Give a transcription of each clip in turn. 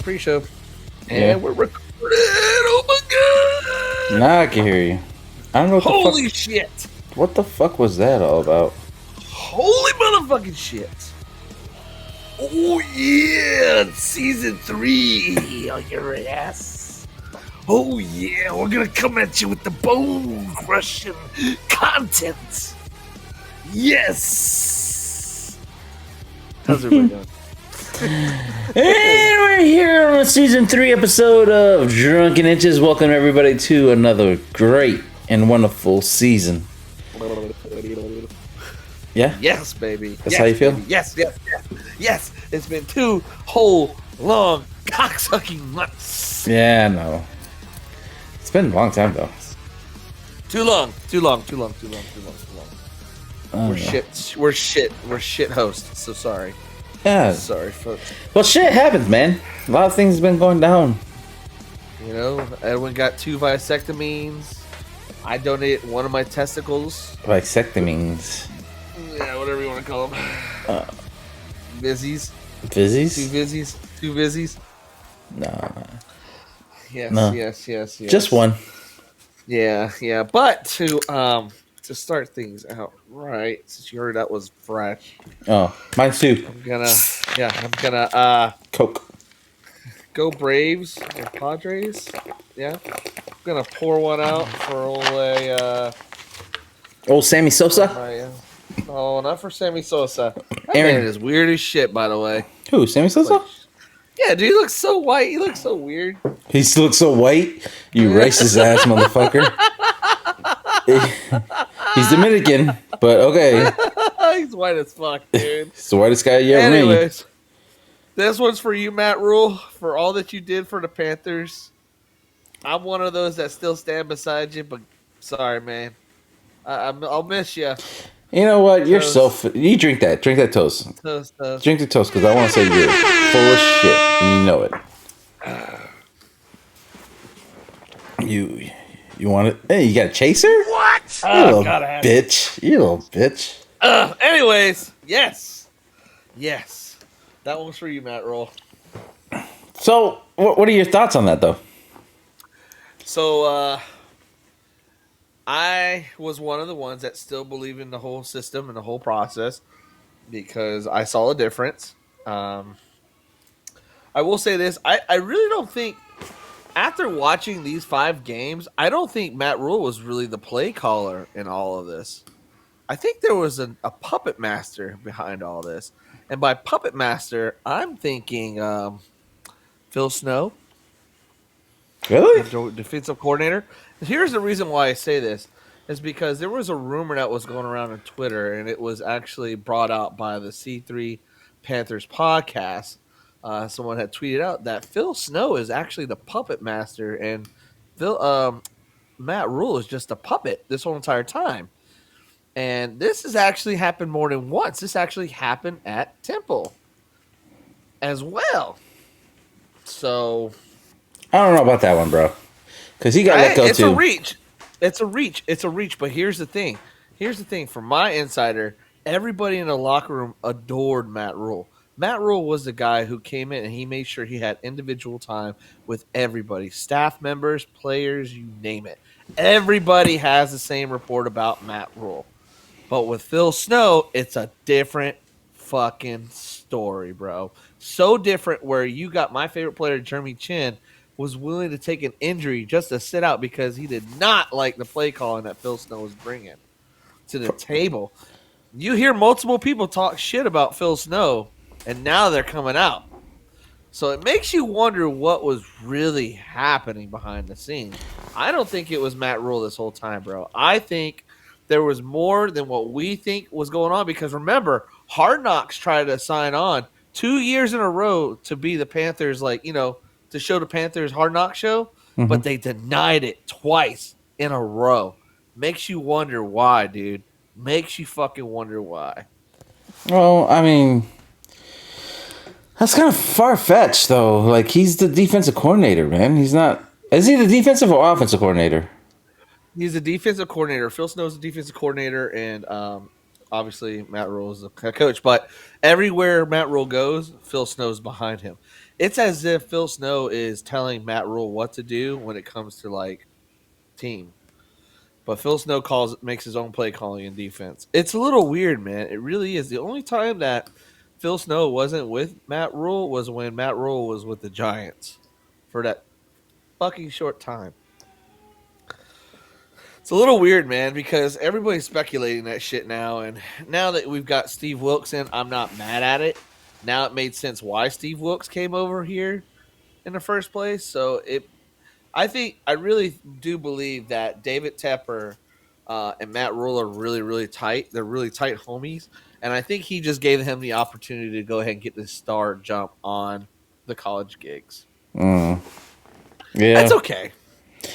pre-show, and we're recording. Oh my god! Now I can hear you. I don't know. Holy shit! What the fuck was that all about? Holy motherfucking shit! Oh yeah, season 3 on your ass. Oh yeah, we're gonna come at you with the bone-crushing content. Yes. How's everybody doing? And we're here on season 3 episode of Drunken Inches. Welcome everybody to another great and wonderful season. Yeah? Yes, baby. That's how you feel? Baby. Yes. It's been 2 whole long cocksucking months. Yeah, no. It's been a long time though. Too long. We're shit hosts, so sorry. Yeah. Sorry, folks. Well, shit happens, man. A lot of things have been going down. You know, Edwin got 2 vasectomies. I donated one of my testicles. Vasectomies. Yeah, whatever you want to call them. Vizzies. Vizzies? 2 vizzies. No. Yes. Just one. Yeah. But to start things out right, since you heard that was fresh. Oh, mine too. I'm gonna Coke. go Braves or Padres. Yeah. I'm gonna pour one out for Old Sammy Sosa? no, not for Sammy Sosa. That Aaron. man is weird as shit, by the way. Who? Sammy Sosa? Like, yeah, dude, he looks so white. He looks so weird. He looks so white. You racist ass motherfucker. He's Dominican, but okay. He's white as fuck, dude. He's the whitest guy you ever met. Anyways, this one's for you, Matt Rule, for all that you did for the Panthers. I'm one of those that still stand beside you, but sorry, man. I'll miss you. You know what? You're Toast. so... You drink that. Drink that toast. Toast. Drink the toast, because I want to say you're full of shit, and you know it. You want it? Hey, you got a chaser? What? You little bitch. You little bitch. Anyways, yes. That one was for you, Matt Rule. So, what are your thoughts on that, though? So, I was one of the ones that still believe in the whole system and the whole process because I saw a difference. I will say this. I really don't think, after watching these 5 games, I don't think Matt Rule was really the play caller in all of this. I think there was a puppet master behind all this. And by puppet master, I'm thinking Phil Snow. Really? The defensive coordinator. Here's the reason why I say this is because there was a rumor that was going around on Twitter, and it was actually brought out by the C3 Panthers podcast. Someone had tweeted out that Phil Snow is actually the puppet master, and Matt Rule is just a puppet this whole entire time. And this has actually happened more than once. This actually happened at Temple as well. So I don't know about that one, bro. Because he got let go, too. It's a reach. But here's the thing. From my insider, everybody in the locker room adored Matt Rule. Matt Rule was the guy who came in and he made sure he had individual time with everybody. Staff members, players, you name it. Everybody has the same report about Matt Rule. But with Phil Snow, it's a different fucking story, bro. So different where you got my favorite player, Jeremy Chin, was willing to take an injury just to sit out because he did not like the play calling that Phil Snow was bringing to the table. You hear multiple people talk shit about Phil Snow, and now they're coming out. So it makes you wonder what was really happening behind the scenes. I don't think it was Matt Rule this whole time, bro. I think there was more than what we think was going on because remember, Hard Knocks tried to sign on 2 years in a row to be the Panthers, to show the Panthers Hard Knocks show, but they denied it twice in a row. Makes you wonder why, dude. Makes you fucking wonder why. Well, I mean, that's kind of far-fetched, though. Like, he's the defensive coordinator, man. He's not... Is he the defensive or offensive coordinator? He's a defensive coordinator. Phil Snow's a defensive coordinator, and obviously Matt Rule is the coach, but everywhere Matt Rule goes, Phil Snow's behind him. It's as if Phil Snow is telling Matt Rule what to do when it comes to like team. But Phil Snow makes his own play calling and defense. It's a little weird, man. It really is. The only time that Phil Snow wasn't with Matt Rule was when Matt Rule was with the Giants for that fucking short time. It's a little weird, man, because everybody's speculating that shit now, and now that we've got Steve Wilkes in, I'm not mad at it. Now it made sense why Steve Wilkes came over here in the first place. I really do believe that David Tepper and Matt Rule are really, really tight. They're really tight homies, and I think he just gave him the opportunity to go ahead and get this star jump on the college gigs. That's Yeah, okay.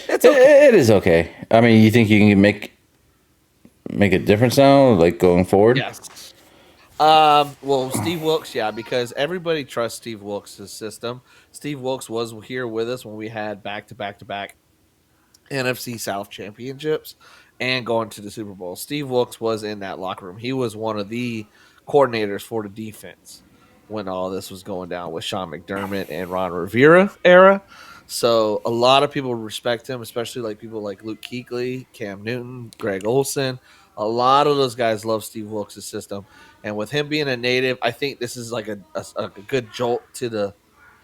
It's okay. it is okay. I mean, you think you can make a difference now, like going forward? Yes. Well, Steve Wilkes, yeah, because everybody trusts Steve Wilkes' system. Steve Wilkes was here with us when we had back to back to back NFC South championships and going to the Super Bowl. Steve Wilkes was in that locker room. He was one of the coordinators for the defense when all this was going down with Sean McDermott and Ron Rivera era. So a lot of people respect him, especially like people like Luke Kuechly, Cam Newton, Greg Olson. A lot of those guys love Steve Wilkes' system. And with him being a native, I think this is like a good jolt to the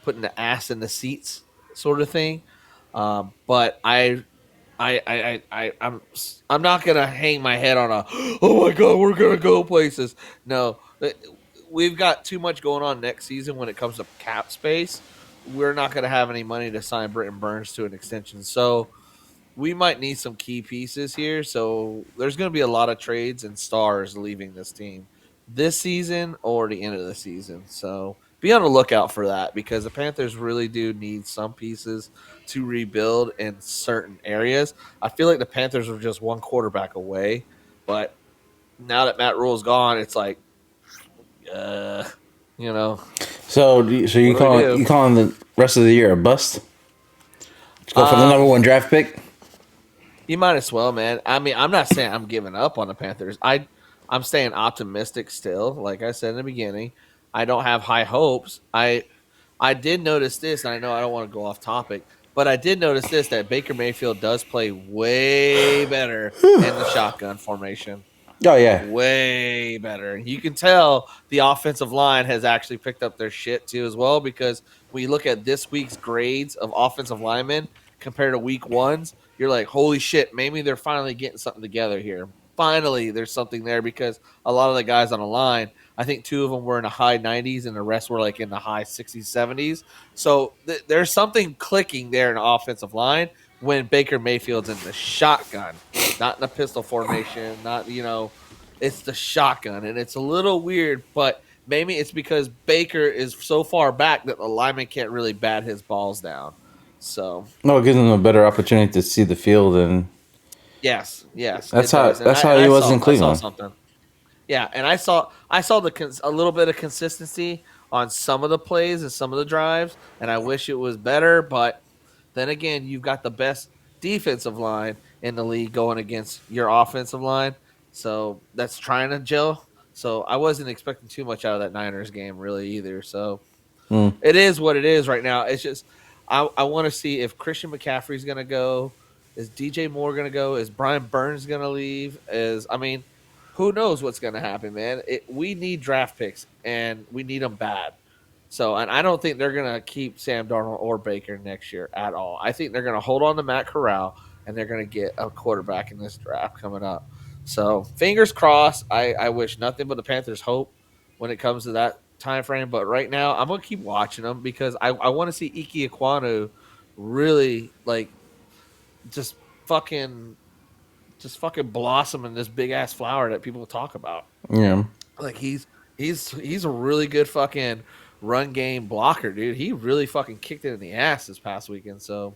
putting the ass in the seats sort of thing. But I'm not gonna hang my head on a oh my god we're gonna go places. No, we've got too much going on next season when it comes to cap space. We're not gonna have any money to sign Britton Burns to an extension, so we might need some key pieces here. So there's going to be a lot of trades and stars leaving this team this season or the end of the season. So be on the lookout for that because the Panthers really do need some pieces to rebuild in certain areas. I feel like the Panthers are just one quarterback away, but now that Matt Rule's gone, it's like, uh, you know, So what do we do? you calling the rest of the year a bust? Let's go for the number Um, one draft pick. You might as well, man. I mean, I'm not saying I'm giving up on the Panthers. I'm staying optimistic still. Like I said in the beginning, I don't have high hopes. I did notice this, and I know I don't want to go off topic, but I did notice this that Baker Mayfield does play way better in the shotgun formation. Oh yeah. Way better. You can tell the offensive line has actually picked up their shit too as well because when you look at this week's grades of offensive linemen compared to week one's, you're like, holy shit, maybe they're finally getting something together here. Finally, there's something there because a lot of the guys on the line, I think two of them were in the high 90s and the rest were like in the high 60s, 70s. So there's something clicking there in the offensive line when Baker Mayfield's in the shotgun, not in the pistol formation, not, it's the shotgun. And it's a little weird, but maybe it's because Baker is so far back that the lineman can't really bat his balls down. So, No, it gives them a better opportunity to see the field, and yes, it does. And that's I how and he I was saw in I saw Cleveland. something. Yeah, and I saw a little bit of consistency on some of the plays and some of the drives, and I wish it was better. But then again, you've got the best defensive line in the league going against your offensive line, so that's trying to gel. So I wasn't expecting too much out of that Niners game really either. So Hmm. it is what it is right now. It's just I want to see if Christian McCaffrey's going to go. Is DJ Moore going to go? Is Brian Burns going to leave? Who knows what's going to happen, man? We need draft picks and we need them bad. So, and I don't think they're going to keep Sam Darnold or Baker next year at all. I think they're going to hold on to Matt Corral and they're going to get a quarterback in this draft coming up. So, fingers crossed. I wish nothing but the Panthers hope when it comes to that time frame. But right now, I'm gonna keep watching them because I want to see Iki Ikwanu really like just fucking just fucking blossom in this big ass flower that people talk about. Yeah. Like he's a really good fucking run game blocker, dude. He really fucking kicked it in the ass this past weekend. So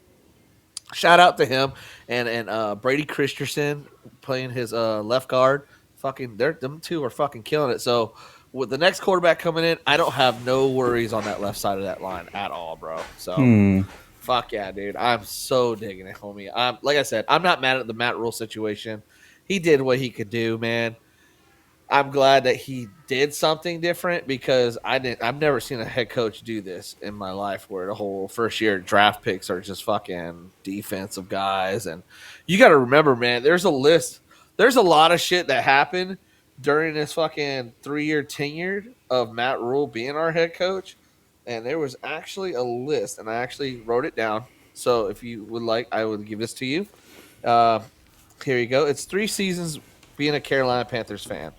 shout out to him and Brady Christensen playing his left guard. Fucking, them two are fucking killing it. So with the next quarterback coming in, I don't have no worries on that left side of that line at all, bro. So Hmm. fuck yeah, dude. I'm so digging it, homie. Like I said, I'm not mad at the Matt Rule situation. He did what he could do, man. I'm glad that he did something different because I've never seen a head coach do this in my life where the whole first year draft picks are just fucking defensive guys. And you got to remember, man, there's a list. There's a lot of shit that happened during this fucking 3 year tenure of Matt Rule being our head coach. And there was actually a list, and I actually wrote it down. So if you would like, I would give this to you. Uh, Here you go. It's 3 seasons being a Carolina Panthers fan.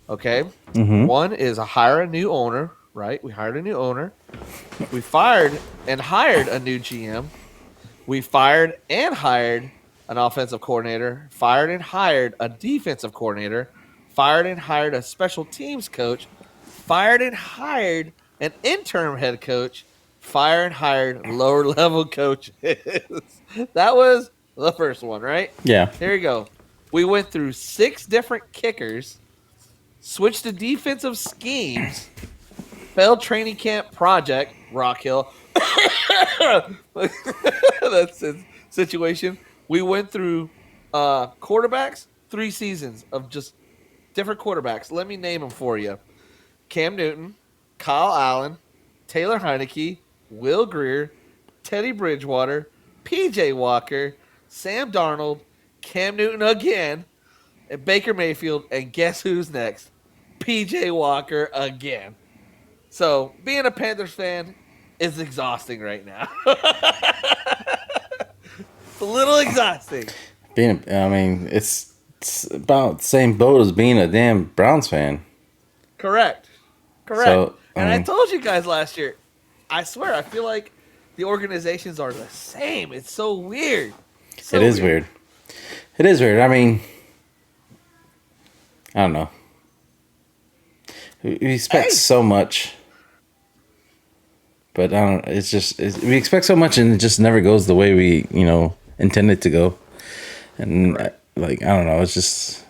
Okay. Mm-hmm. One is hire a new owner, right? We hired a new owner. We fired and hired a new GM. We fired and hired an offensive coordinator, fired and hired a defensive coordinator, fired and hired a special teams coach, fired and hired an interim head coach, fired and hired lower level coaches. That was the first one, right? Yeah. Here you go. We went through 6 different kickers, switched to defensive schemes, failed training camp project, Rock Hill. That's his situation. We went through quarterbacks, 3 seasons of just different quarterbacks. Let me name them for you: Cam Newton, Kyle Allen, Taylor Heineke, Will Greer, Teddy Bridgewater, PJ Walker, Sam Darnold, Cam Newton again, and Baker Mayfield. And guess who's next? PJ Walker again. So being a Panthers fan is exhausting right now. It's a little exhausting. It's about the same boat as being a damn Browns fan. Correct. Correct. So, I And I mean, told you guys last year, I swear, I feel like the organizations are the same. It's so weird. it So is weird. It is weird. I mean, I don't know. We expect Hey, so much, but I don't. We expect so much, and it just never goes the way we intend it to go. And right. like, I don't know. It's just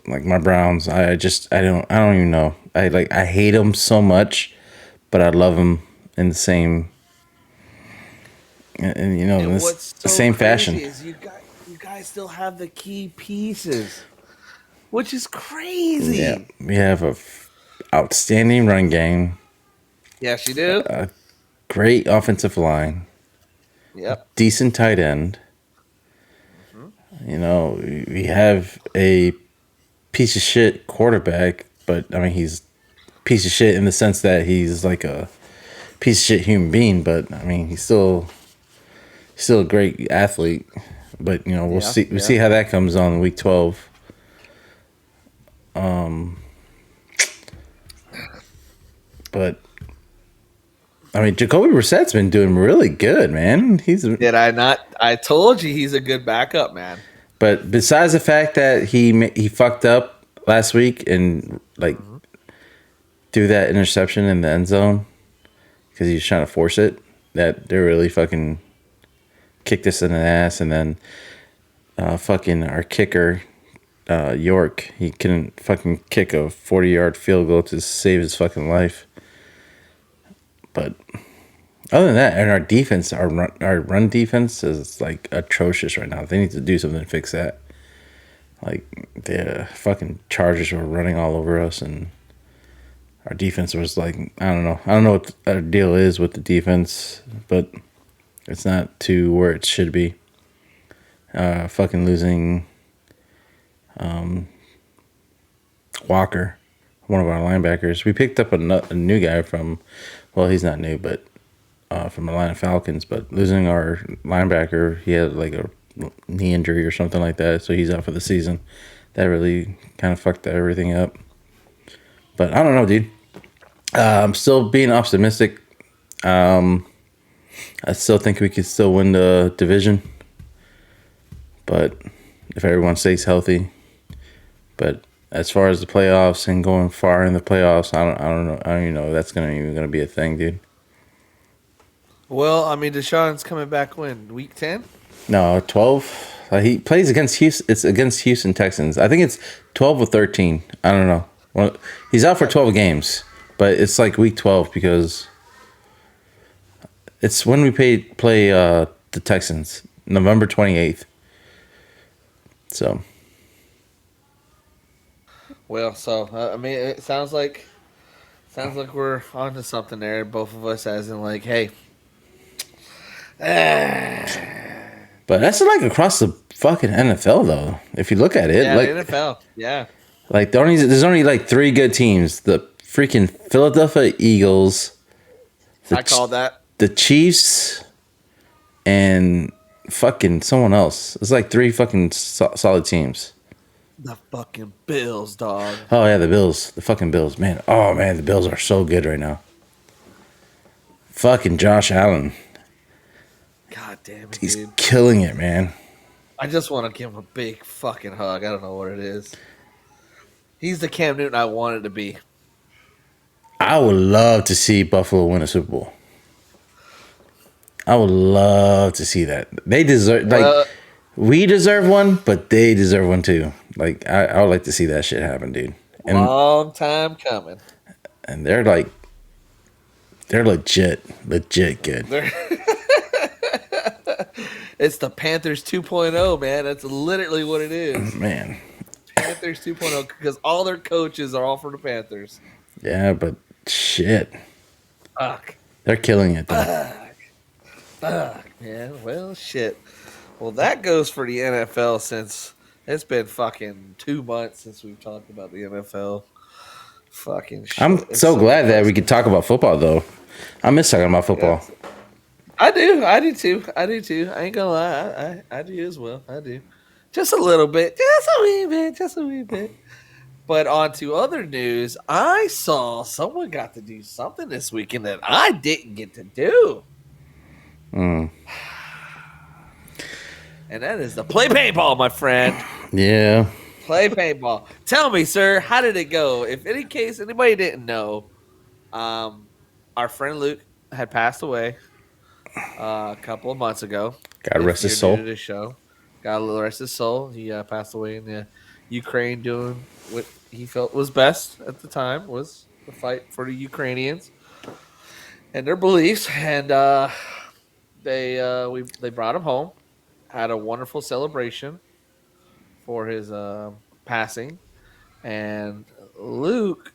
like my Browns. I don't even know. I hate them so much, but I love them in the same and in And what's the so same fashion. crazy is you guys still have the key pieces, which is Yeah, crazy. we have outstanding run game, Yes, you do. great offensive line, Yep. decent tight end. Hmm. We have a piece of shit quarterback, but I mean he's piece of shit in the sense that he's like a piece of shit human being, but I mean he's still a great athlete. But we'll Yeah. see Yeah. how that comes on week 12. But I mean Jacoby Brissett's been doing really good, man. Did I not? I told you he's a good backup, man. But besides the fact that he fucked up last week and like Hmm. threw that interception in the end zone because he was trying to force it, that they really fucking kicked us in the ass. And then fucking our kicker, York, he couldn't fucking kick a 40-yard field goal to save his fucking life. But other than that, and our defense, our run defense is like atrocious right now. They need to do something to fix that. Like the fucking Chargers were running all over us, and our defense was like, I don't know. I don't know what our deal is with the defense, but it's not to where it should be. Fucking losing Walker, one of our linebackers. We picked up a new guy from, well, he's not new, but from Atlanta Falcons. But losing our linebacker, he had like a knee injury or something like that, so he's out for the season. That really kind of fucked everything up. But I don't know, dude. I'm still being optimistic. I still think we could still win the division, but if everyone stays healthy. But as far as the playoffs and going far in the playoffs, I don't know. I don't even know if that's even gonna be a thing, dude. Well, I mean, Deshaun's coming back when week 10. No, 12. He plays against Houston. It's against Houston Texans. I think it's 12 or 13. I don't know. Well, he's out for 12 games, but it's like week 12 because it's when we play the Texans, November 28th. So Well, so I mean, it sounds like we're onto something there. Both of us, as in like, hey, yeah, But that's like across the fucking NFL though. If you look at it, the like NFL, yeah. there's only like three good teams: the freaking Philadelphia Eagles, the I called that. the Chiefs, and fucking someone else. It's like three fucking solid teams. The fucking Bills, dog. Oh yeah, the Bills, the fucking Bills, man. Oh man, the Bills are so good right now. Fucking Josh Allen, God damn it, he's dude. killing it, man. I just want to give him a big fucking hug. I don't know what it is. He's the Cam Newton I wanted to be. I would love to see Buffalo win a Super Bowl. I would love to see that. They deserve Well, we deserve one, but they deserve one too. Like I would like to see that shit happen, dude. And long time coming. and they're legit good. They're it's the Panthers 2.0, man. That's literally what it is. Man, Panthers 2.0 because all their coaches are all for the Panthers. yeah, but shit, Fuck. they're killing it though. Fuck. Fuck, man. Well, shit. Well, that goes for the NFL since it's been fucking 2 months since we've talked about the NFL. Fucking shit. I'm It's so so glad that we depressing. could talk about football though. I miss talking about football. Yes. I do. I do too. I do too. I ain't gonna lie. I do as well. I do. Just a little bit. Just a wee bit. Just a wee bit. But on to other news. I saw someone got to do something this weekend that I didn't get to do. Mm. And that is to play paintball, my friend. Yeah. Play paintball. Tell me, sir, how did it go? If any case anybody didn't know, um, our friend Luke had passed away a couple of months ago. God If rest his you're new to soul. this show, God will rest his soul. He passed away in the Ukraine, doing what he felt was best at the time was the fight for the Ukrainians and their beliefs. And they brought him home, had a wonderful celebration for his passing, and Luke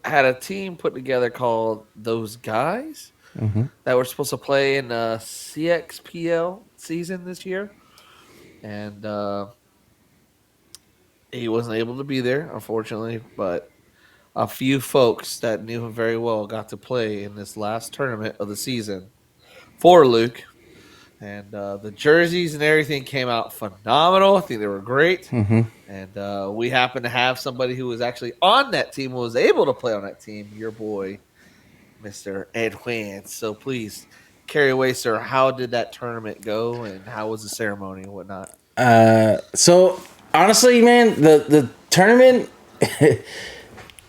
had a team put together called Those Guys Hmm. that were supposed to play in the CXPL season this year, and he wasn't able to be there, unfortunately. But a few folks that knew him very well got to play in this last tournament of the season for Luke, and the jerseys and everything came out phenomenal. I think they were great. Hmm. And we happen to have somebody who was actually on that team, who was able to play on that team, your boy, Mr. Edwin. So please carry away, sir. How did that tournament go, and how was the ceremony and whatnot? So honestly, man, the tournament,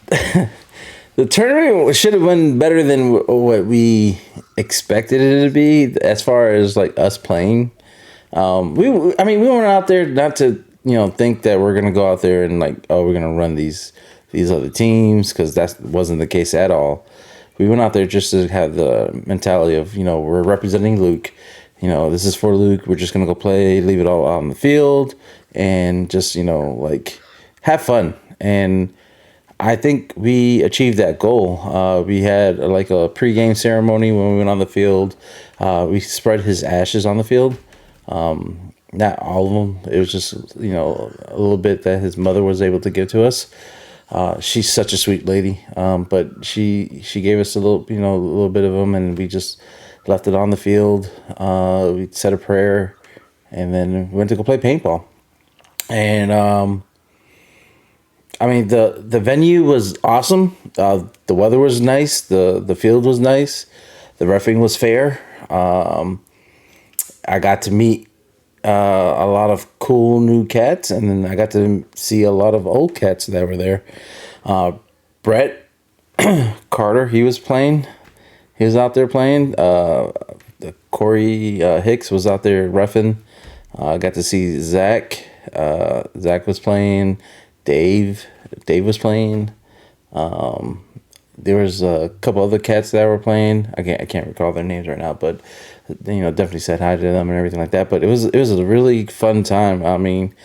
the tournament should have been better than what we expected it to be, as far as like us playing. I mean, we went out there not to think that we're gonna go out there and like, oh, we're gonna run these other teams, because that wasn't the case at all. We went out there just to have the mentality of, we're representing Luke. This is for Luke. We're just gonna go play, leave it all out on the field, and just like have fun. And I think we achieved that goal. We had like a pregame ceremony when we went on the field. We spread his ashes on the field. Not all of them. It was just a little bit that his mother was able to give to us. She's such a sweet lady, but she gave us a little bit of them, and we just left it on the field. We said a prayer, and then went to go play paintball. And I mean, the venue was awesome. The weather was nice. The field was nice. The reffing was fair. I got to meet a lot of cool new cats, and then I got to see a lot of old cats that were there. Brett Carter, he was playing. He was out there playing. Corey Hicks was out there reffing. I got to see Zach. Zach was playing. Dave was playing. There was a couple other cats that were playing. I can't recall their names right now, but definitely said hi to them and everything like that. But it was a really fun time. I mean,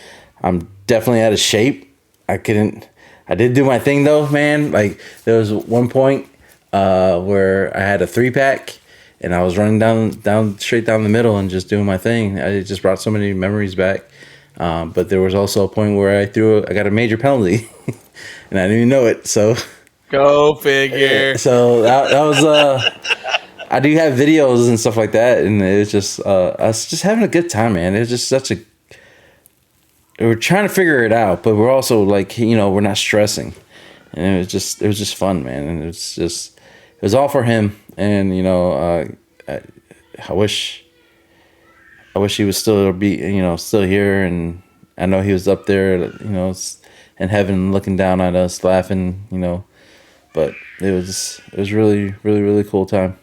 I'm definitely out of shape. I couldn't. I did do my thing though, man. Like there was one point where I had a 3-pack and I was running down straight down the middle and just doing my thing. I just brought so many memories back. But there was also a point where I got a major penalty, and I didn't even know it. So, Go figure. so that was I do have videos and stuff like that, and it was just I was just having a good time, man. It was just such a we're trying to figure it out, but we're also like we're not stressing, and it was just fun, man. And it was all for him, and I wish he was still here, and I know he was up there, in heaven looking down at us, laughing, but it was really, really, really cool time.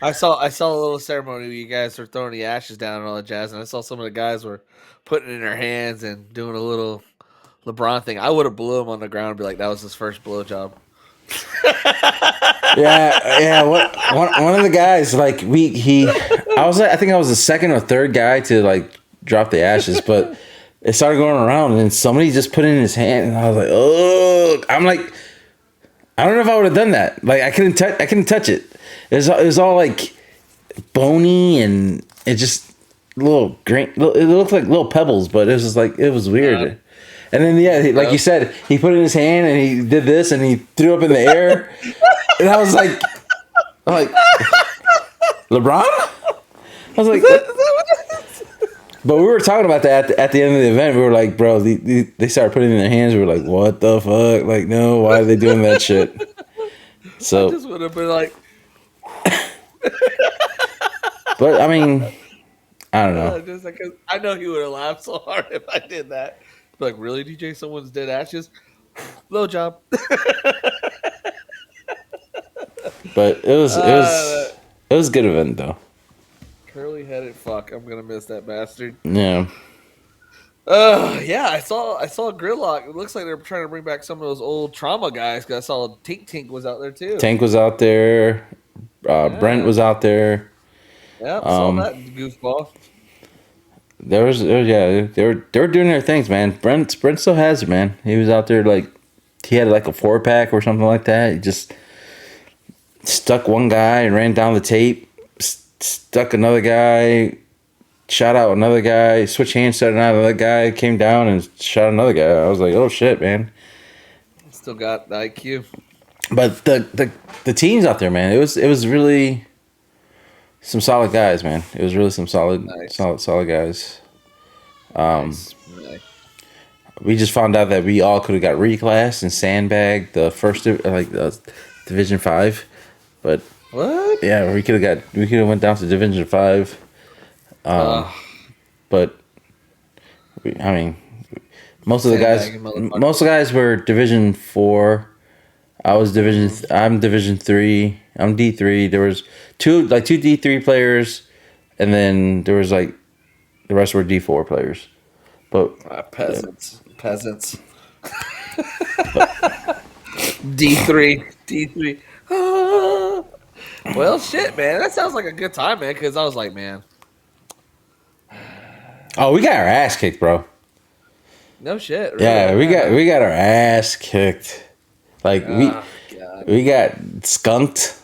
I saw a little ceremony where you guys were throwing the ashes down and all that jazz, and I saw some of the guys were putting it in their hands and doing a little LeBron thing. I would have blew him on the ground and be like, that was his first blowjob. Yeah. One of the guys, like I think I was the second or third guy to like drop the ashes, but it started going around, and somebody just put it in his hand, and I was like, oh, I'm like, I don't know if I would have done that. Like I couldn't touch it. It was all like bony, and it just little grain. It looked like little pebbles, but it was just like it was weird. And then like you said, he put it in his hand and he did this and he threw up in the air, and I was like, LeBron. I was like, but we were talking about that at the end of the event. We were like, bro, they started putting it in their hands. We were like, what the fuck? Like, no, why are they doing that shit? So I just would have been like, but I mean, I don't know. just like, I know he would have laughed so hard if I did that. Like, really, DJ? Someone's dead ashes? Blowjob. But it was a good event though. Curly headed fuck. I'm gonna miss that bastard. Yeah. Yeah, I saw Gridlock. It looks like they're trying to bring back some of those old trauma guys. Cause I saw Tink was out there too. Tank was out there. Brent was out there. Yep, saw that goofball. They were doing their things, man. Brent still has it, man. He was out there like he had like a 4-pack or something like that. He just stuck one guy and ran down the tape. Stuck another guy. Shot out another guy. Switch hands, shot out another guy. Came down and shot another guy. I was like, oh shit, man. Still got the IQ. But the teams out there, man. It was really some solid guys, man. It was really some solid guys. Nice. We just found out that we all could have got reclassed and sandbagged the first the Division 5, but What? yeah, we could have went down to Division 5. But I mean, most of the guys were Division 4. I'm Division 3. I'm D3. There was two D3 players, and then there was like the rest were D4 players. But peasants. D3. Well, shit, man. That sounds like a good time, man. Because I was like, man. Oh, we got our ass kicked, bro. No shit. Really? Yeah, we got our ass kicked. Like we got skunked.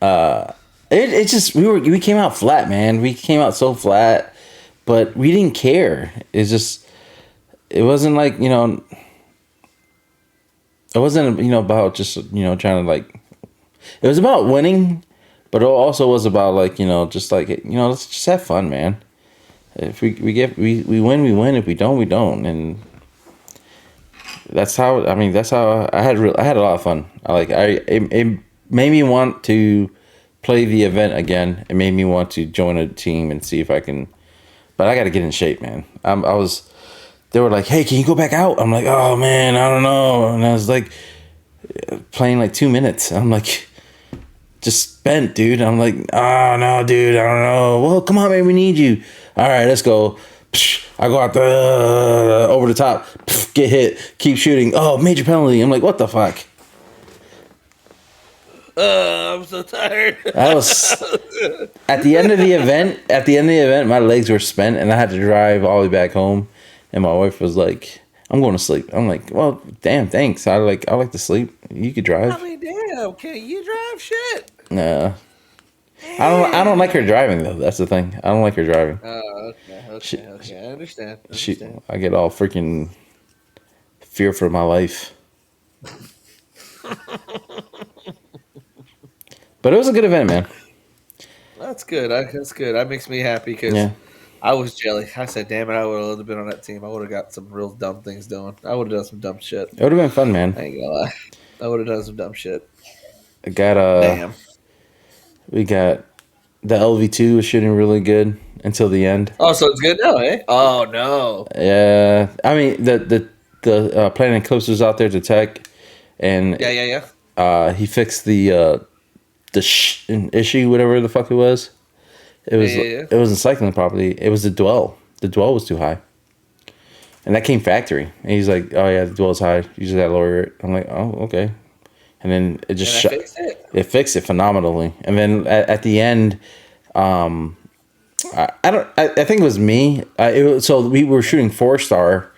It just we came out flat, man. We came out so flat, but we didn't care. It wasn't like it wasn't about just trying to like. It was about winning, but it also was about like just like let's just have fun, man. If we win, we win. If we don't, we don't, and that's how. I mean, that's how I had a lot of fun. It made me want to play the event again. It made me want to join a team and see if I can. But I got to get in shape, man. They were like, "Hey, can you go back out?" I'm like, "Oh man, I don't know." And I was like, playing like 2 minutes. I'm like, just spent, dude. I'm like, "Oh no, dude, I don't know." Well, come on, man, we need you. All right, let's go. I go out there over the top, get hit, keep shooting. Oh, major penalty. I'm like, what the fuck? I'm so tired. I was at the end of the event. At the end of the event, my legs were spent, and I had to drive all the way back home. And my wife was like, I'm going to sleep. I'm like, well, damn, thanks. I like to sleep. You could I drive. mean, damn, okay, you drive shit. Nah, I don't like her Damn. driving though. That's the thing. I don't like her driving. Oh, okay, She, okay, okay. I understand. I she, understand. I get all freaking fear for my life. But it was a good event, man. That's good. That's good. That makes me happy because Yeah, I was jelly. I said, "Damn it! I would have been on that team. I would have got some real dumb things done. I would have done some dumb shit. it would have been fun, man. I ain't gonna lie. I would have done some dumb shit. I got Damn. we got the LV2 was shooting really good until the end. Oh, so it's good now, eh? Oh no. Yeah, I mean the Planet Eclipse was out there to tech, and Yeah, yeah, yeah. he fixed the issue, whatever the fuck it was. Yeah, yeah, yeah. It wasn't cycling properly. It was the dwell. The dwell was too high, and that came factory. And he's like, "Oh yeah, the dwell's high. You just gotta lower it." I'm like, "Oh okay." And then it just And I fixed it. it fixed it phenomenally. And then at the end, I think it was me. So we were shooting 4-star,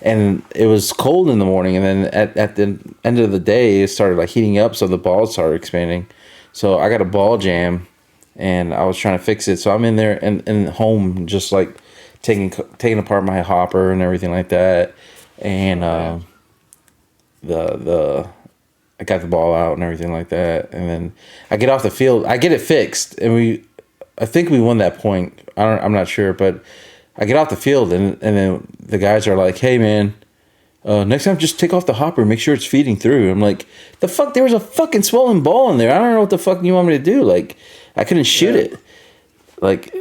and it was cold in the morning. And then at the end of the day, it started like heating up, so the balls started expanding. So I got a ball jam, and I was trying to fix it. So I'm in there and home, just like taking apart my hopper and everything like that. And the I got the ball out and everything like that. And then I get off the field. I get it fixed, and I think we won that point. I'm not sure, but I get off the field, and then the guys are like, "Hey, man, next time just take off the hopper, make sure it's feeding through." I'm like, "The fuck? There was a fucking swollen ball in there. I don't know what the fuck you want me to do. Like, I couldn't shoot Yeah. it. Like,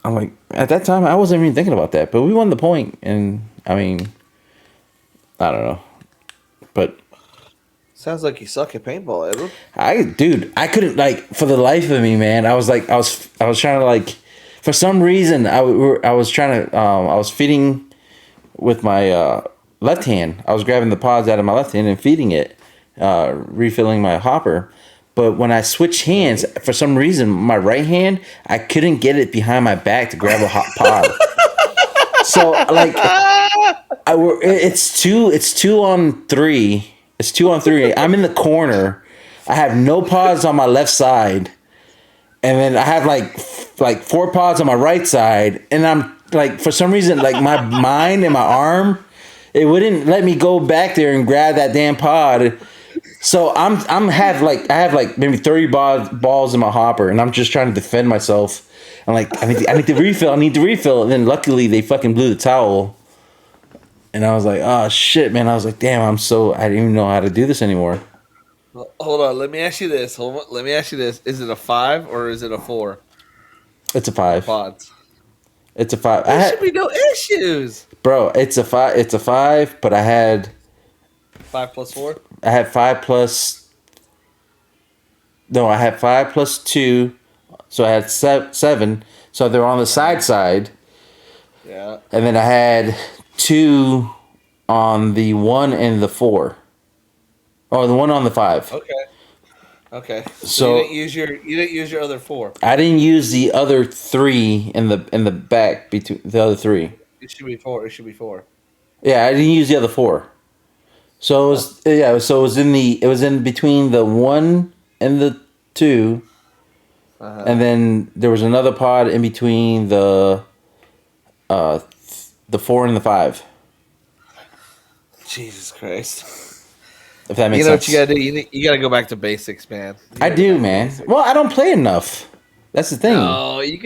I'm like, at that time, I wasn't even thinking about that, but we won the point, and I mean, I don't know, but." Sounds like you suck at paintball, Edward. Dude, I couldn't like for the life of me, man. I was like, I was trying to like, for some reason, I was trying to, I was feeding with my left hand. I was grabbing the pods out of my left hand and feeding it, refilling my hopper. But when I switched hands, for some reason, my right hand, I couldn't get it behind my back to grab a hot pod. So like, it's 2-on-3. It's 2-on-3. I'm in the corner. I have no pods on my left side, and then I have like 4 pods on my right side. And I'm like, for some reason, like my mind and my arm, it wouldn't let me go back there and grab that damn pod. So I have like maybe 30 balls in my hopper, and I'm just trying to defend myself. I'm like, I need to refill. I need to refill. And then luckily they fucking blew the towel. And I was like, oh shit, man. I was like, damn, I didn't even know how to do this anymore. Well, hold on. Let me ask you this. Hold on. Let me ask you this. Is it a 5 or is it a 4? It's a The 5. pods. It's a 5. There should be no issues. Bro, it's a 5. It's a 5, but I had 5 plus 4? 5 plus. No, I had 5 plus 2. So I had 7. So they're on the side. Yeah. And then I had 2 on the 1 and the 4. Oh, the 1 on the 5. Okay. Okay. So you didn't use your other 4. I didn't use the other 3 in the back between the other 3. It should be 4. It should be 4. Yeah, I didn't use the other 4. So it was So it was in between the 1 and the 2, and then there was another pod in between the 4 and the 5. Jesus Christ. If that makes You know sense. what you gotta do? You gotta go back to basics, man. I do, man. Well, I don't play enough. That's the thing. No, you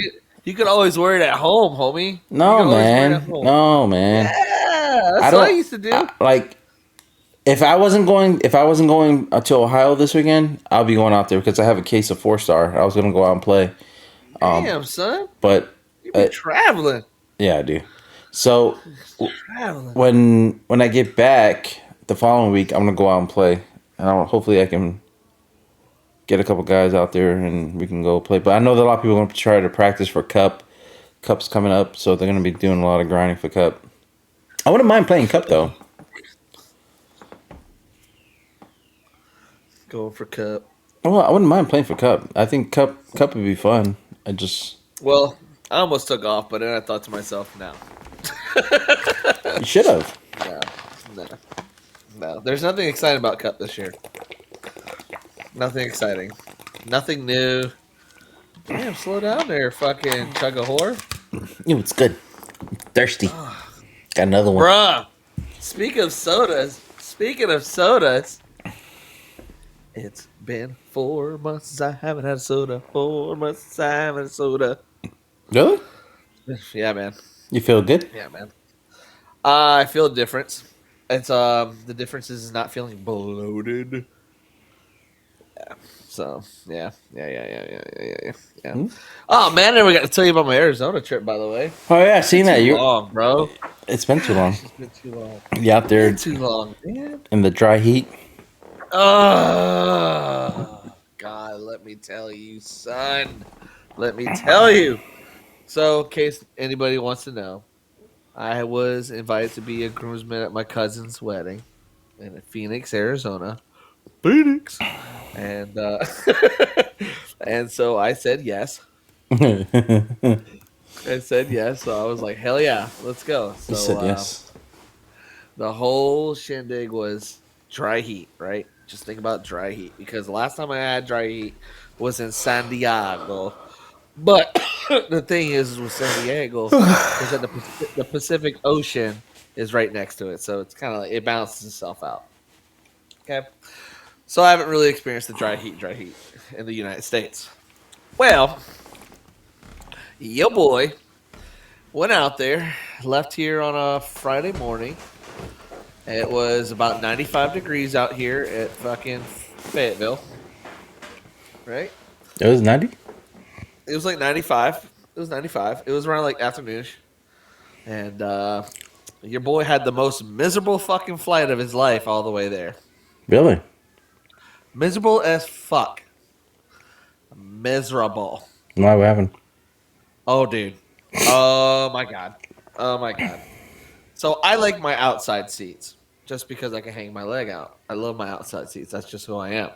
could always wear it at home, homie. You No, could always wear it man. at home. No, man. Yeah, that's I what don't I used to do. like. If I wasn't going to Ohio this weekend, I'll be going out there because I have a case of 4-star. I was gonna go out and play, Damn, son. but You be traveling. yeah, I do. So Traveling. when I get back the following week, I'm gonna go out and play, and hopefully I can get a couple guys out there and we can go play. But I know that a lot of people are gonna try to practice for Cup. Cup's coming up, so they're gonna be doing a lot of grinding for Cup. I wouldn't mind playing Cup though. Going for Cup. Well, I wouldn't mind playing for Cup. I think Cup would be fun. Well, I almost took off, but then I thought to myself, no. You should have. No. No, no. There's nothing exciting about Cup this year. Nothing exciting. Nothing new. Damn, slow down there, fucking chug a whore. It was good. Thirsty. Got another one. Bruh. Speaking of sodas, it's been 4 months since I haven't had a soda. 4 months since I haven't had a soda. Really? Yeah, man. You feel good? Yeah, man. I feel a difference. It's the difference is not feeling bloated. So yeah. Hmm? Oh man, I never got to tell you about my Arizona trip. By the way, Oh yeah, I seen that. too You. long, bro. It's been too long. Gosh, it's been too long. You out Been there too long, man. in the dry heat? Oh God, let me tell you, son. Let me tell you. So, in case anybody wants to know, I was invited to be a groomsman at my cousin's wedding in Phoenix, Arizona. Phoenix. And and so I said yes. You I said yes. So I was like, hell yeah, let's go. So said yes. the whole shindig was dry heat, right? Just think about dry heat because the last time I had dry heat was in San Diego. But the thing is with San Diego is that the Pacific Ocean is right next to it, so it's kind of like it balances itself out. Okay, so I haven't really experienced the dry heat in the United States. Well, yo boy went out there, left here on a Friday morning. It was about 95 degrees out here at fucking Fayetteville, right? It was 90? It was like 95. It was 95. It was around like afternoonish. And your boy had the most miserable fucking flight of his life all the way there. Really? Miserable as fuck. Miserable. Why? What happened? Oh, dude. Oh, my God. Oh, my God. So I like my outside seats just because I can hang my leg out. I love my outside seats. That's just who I am.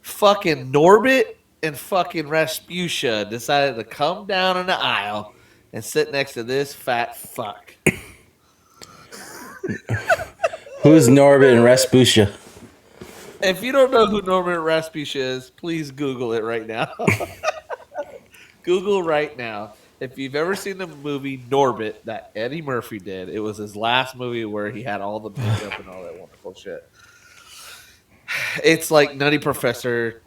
Fucking Norbit and fucking Rasputia decided to come down in the aisle and sit next to this fat fuck. Who's Norbit and Rasputia? If you don't know who Norbit and Rasputia is, please Google it right now. Google right now. If you've ever seen the movie Norbit that Eddie Murphy did, it was his last movie where he had all the makeup and all that wonderful shit. It's like Nutty Professor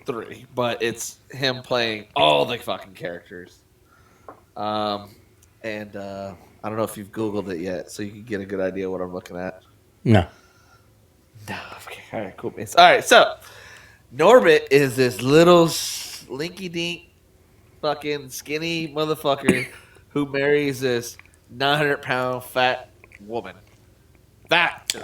3, but it's him playing all the fucking characters. Um, and I don't know if you've Googled it yet, so you can get a good idea what I'm looking at. No. No, okay, all right, cool. All right, so Norbit is this little slinky dink fucking skinny motherfucker who marries this 900-pound fat woman. Fat.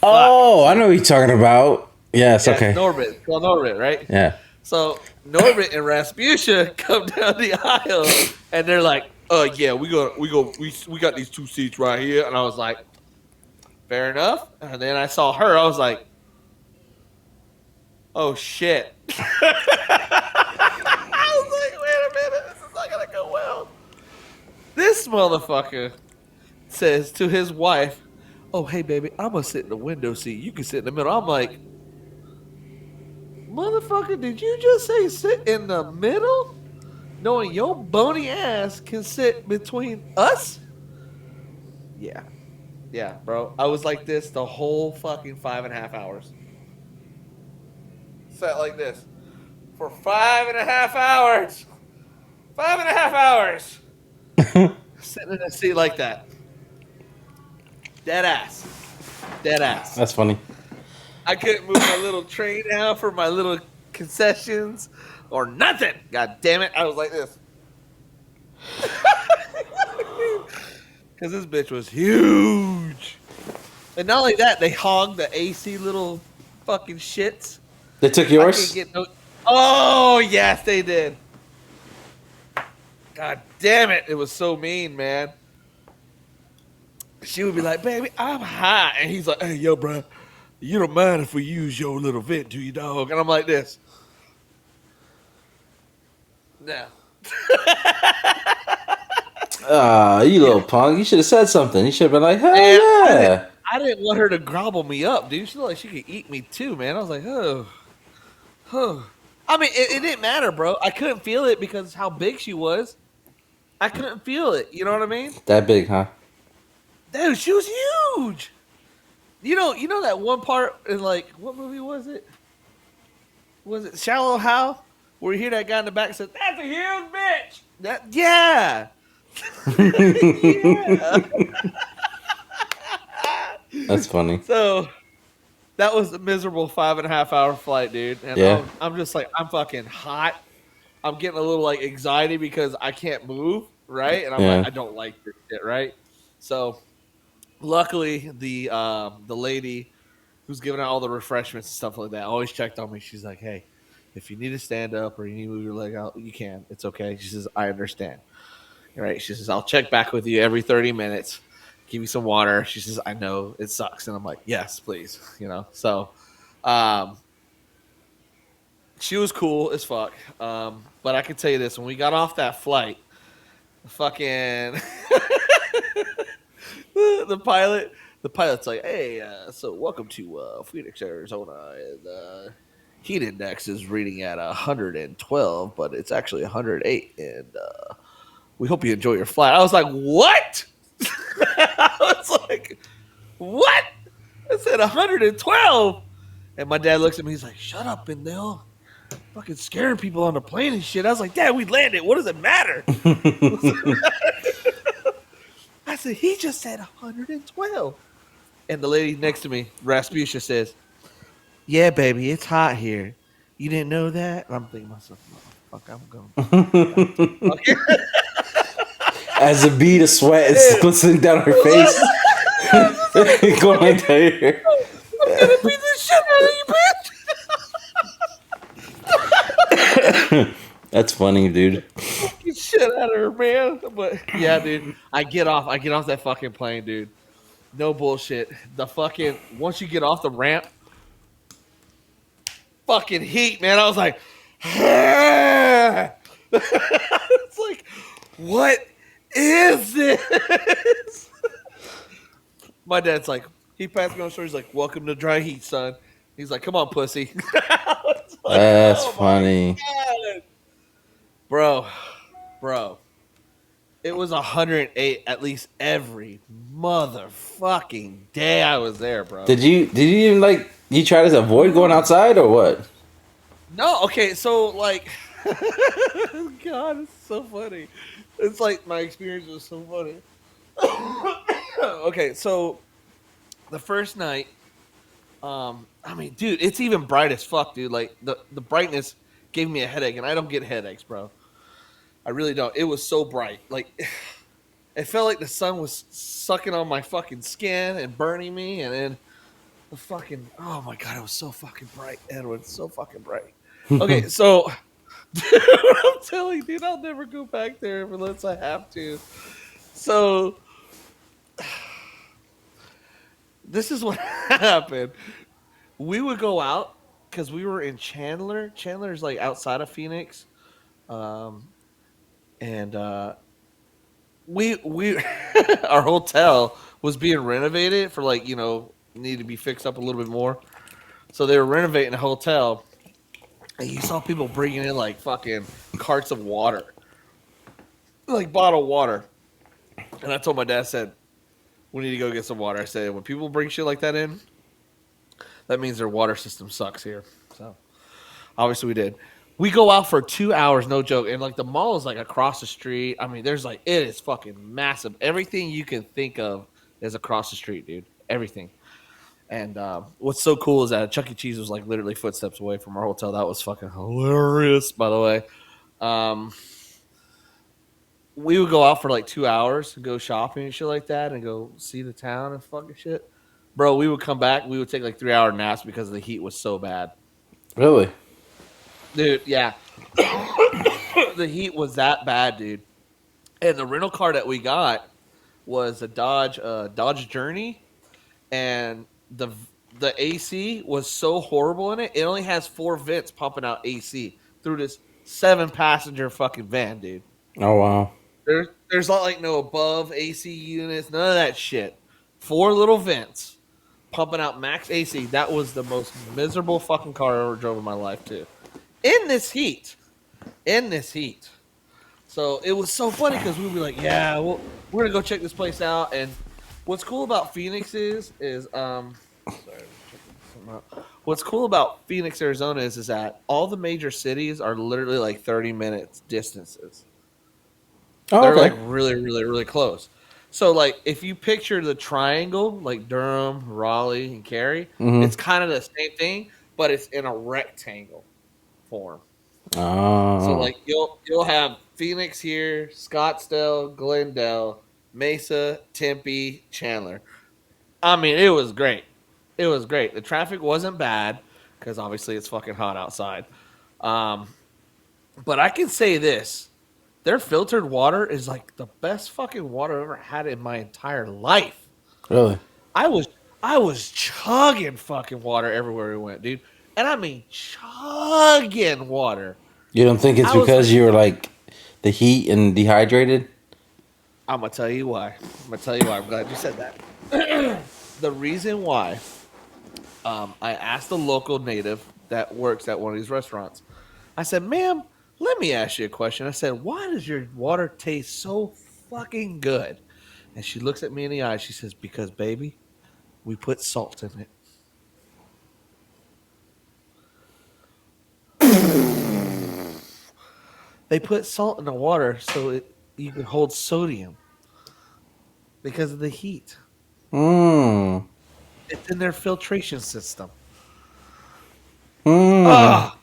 Oh, I know what you're talking about. Yes, Yeah, okay. Norbit. It's called Norbit, right? Yeah. So Norbit and Rasputia come down the aisle and they're like, yeah, we got these two seats right here. And I was like, fair enough. And then I saw her, I was like, oh shit. I was like, wait a minute, this is not gonna go well. This motherfucker says to his wife, oh hey baby, I'm gonna sit in the window seat. You can sit in the middle. I'm like, motherfucker, did you just say sit in the middle? Knowing your bony ass can sit between us? Yeah. Yeah, bro. I was like this the whole fucking 5.5 hours. Sat like this for 5.5 hours. 5.5 hours. Sitting in a seat like that. Dead ass. Dead ass. That's funny. I couldn't move my little tray down for my little concessions or nothing. God damn it. I was like this. Because this bitch was huge. And not only that, they hogged the AC little fucking shits. They took I yours? can't get no. Oh, yes, they did. God damn it. It was so mean, man. She would be like, baby, I'm hot. And he's like, hey, yo, bro, you don't mind if we use your little vent, do you, dog? And I'm like this. No. You little punk. You should have said something. You should have been like, hell And yeah. I didn't want her to gobble me up, dude. She looked like she could eat me too, man. I was like, oh, oh. I mean, it didn't matter, bro. I couldn't feel it because how big she was. I couldn't feel it. You know what I mean? That big, huh? Dude, she was huge. You know that one part in like what movie was it? Was it Shallow Hal? Where you hear that guy in the back say, "That's a huge bitch." That yeah, yeah. That's funny. So that was a miserable 5.5 hour flight, dude. And Yeah. I'm just like I'm fucking hot. I'm getting a little like anxiety because I can't move, right? And I'm like Yeah. I don't like this shit, right? So luckily the lady who's giving out all the refreshments and stuff like that always checked on me. She's like, "Hey, if you need to stand up or you need to move your leg out, you can. It's okay." She says, "I understand." Right? She says, "I'll check back with you every 30 minutes, give you some water." She says, "I know it sucks," and I'm like, "Yes, please." So, um, she was cool as fuck. But I can tell you this: when we got off that flight, fucking the pilot. The pilot's like, "Hey, so welcome to Phoenix, Arizona. And heat index is reading at 112, but it's actually 108. And we hope you enjoy your flight." I was like, "What?" I was like, "What?" I said 112. And my dad looks at me. He's like, "Shut up, Bendel. Fucking scaring people on the plane and shit." I was like, "Dad, we landed. What does it matter?" I said, "He just said 112." And the lady next to me, Rasputia, says, "Yeah, baby, it's hot here. You didn't know that?" And I'm thinking to myself, "Motherfucker, I'm going to die." Okay. As a bead of sweat is Yeah. glistening down her face. Going down here. I'm gonna beat the shit out of you, That's funny, dude. bitch. Get shit out of her, man. But yeah, dude, I get off that fucking plane, dude. No bullshit. The fucking once you get off the ramp, fucking heat, man. I was like, it's like, what is this? My dad's like, he passed me on the shoulder. He's like, "Welcome to dry heat, son." He's like, "Come on, pussy." I was like, That's "Oh my funny. god, bro, bro." It was 108 at least every motherfucking day I was there, bro. Did you even like you try to avoid going outside or what? No, okay, so like, God, it's so funny. It's like my experience was so funny. Okay, so the first night, I mean, dude, it's even bright as fuck, dude. Like the brightness gave me a headache, and I don't get headaches, bro. I really don't. It was so bright, like it felt like the sun was sucking on my fucking skin and burning me, and then the fucking oh my god, it was so fucking bright, Edwin, so fucking bright. Okay, so dude, I'm telling you, dude, I'll never go back there unless I have to. So this is what happened. We would go out because we were in Chandler. Chandler's like outside of Phoenix, um, and we our hotel was being renovated for like needed to be fixed up a little bit more. So they were renovating the hotel, and you saw people bringing in like fucking carts of water, like bottled water. And I told my dad, I said, "We need to go get some water." I said, "When people bring shit like that in, that means their water system sucks here." So obviously we did. We go out for 2 hours, no joke, and like the mall is like across the street. I mean, there's like it is fucking massive. Everything you can think of is across the street, dude. Everything. And what's so cool is that Chuck E. Cheese was like literally footsteps away from our hotel. That was fucking hilarious, by the way. Um, we would go out for like 2 hours and go shopping and shit like that and go see the town and fucking shit. Bro, we would come back. We would take like 3 hour naps because the heat was so bad. Really? Dude, yeah. The heat was that bad, dude. And the rental car that we got was a Dodge Journey, and the AC was so horrible in it. It only has 4 vents pumping out AC through this 7 passenger fucking van, dude. Oh wow. There's not like no above AC units, none of that shit. 4 little vents. pumping out max AC. That was the most miserable fucking car I ever drove in my life, too. In this heat. In this heat. So it was so funny because we'd be like, yeah, well, we're gonna go check this place out. And what's cool about Phoenix is sorry, I'm checking something out. What's cool about Phoenix, Arizona is that all the major cities are literally like 30 minutes distances. Oh, They're like okay. really, really, really close. So like if you picture the triangle, like Durham, Raleigh, and Cary, Mm-hmm. it's kind of the same thing, but it's in a rectangle form. So Oh. like you'll have Phoenix here, Scottsdale, Glendale, Mesa, Tempe, Chandler. I mean, it was great. It was great. The traffic wasn't bad because obviously it's fucking hot outside. Um, but I can say this: their filtered water is like the best fucking water I've ever had in my entire life. Really? I was I was chugging fucking water everywhere we went, dude, and I mean chugging water. You don't think it's I was like, because you were like the heat and dehydrated? I'm gonna tell you why. I'm gonna tell you why. I'm glad you said that. The reason why, I asked the local native that works at one of these restaurants. I said, "Ma'am, let me ask you a question." I said, "Why does your water taste so fucking good?" And she looks at me in the eye. She says, "Because, baby, we put salt in it." They put salt in the water so you can hold sodium because of the heat. Hmm. It's in their filtration system. Hmm. Ah,